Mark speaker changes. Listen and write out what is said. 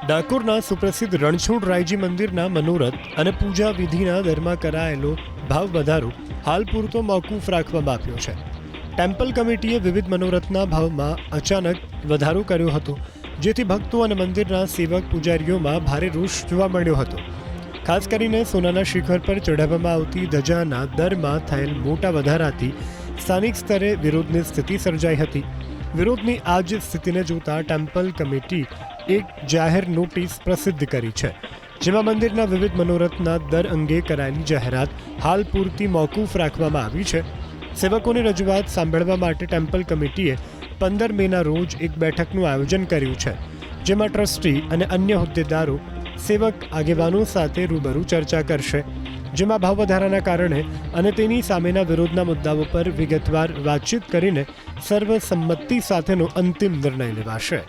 Speaker 1: ડાકોરના સુપ્રસિદ્ધ રણછોડરાયજી મંદિરના મનોરથ અને પૂજા વિધિના દરમાં કરાયેલો ભાવ વધારો હાલ પૂરતો મોકૂફ રાખવામાં આવ્યો છે. ટેમ્પલ કમિટીએ વિવિધ મનોરથના ભાવમાં અચાનક વધારો કર્યો હતો, જેથી ભક્તો અને મંદિરના સેવક પૂજારીઓમાં ભારે રોષ જોવા મળ્યો હતો. ખાસ કરીને સોનાના શિખર પર ચઢાવવામાં આવતી ધજાના દરમાં થયેલ મોટા વધારાથી સ્થાનિક સ્તરે વિરોધની સ્થિતિ સર્જાઈ હતી. વિરોધની આ જ સ્થિતિને જોતા ટેમ્પલ કમિટી એક જાહેર નોટિસ પ્રસિદ્ધ કરી છે, જેમાં મંદિરના વિવિધ મનોરથના દર અંગે કરાયેલી જાહેરાત હાલ પૂરતી મોકૂફ રાખવામાં આવી છે. સેવકોની રજૂઆત સાંભળવા માટે ટેમ્પલ કમિટીએ 15 મેના રોજ એક બેઠકનું આયોજન કર્યું છે, જેમાં ટ્રસ્ટી અને અન્ય હોદ્દેદારો સેવક આગેવાનો સાથે રૂબરૂ ચર્ચા કરશે, જેમાં ભાવ વધારાના કારણે અને તેની સામેના વિરોધના મુદ્દાઓ પર વિગતવાર વાતચીત કરીને સર્વસંમતિ સાથેનો અંતિમ નિર્ણય લેવાશે.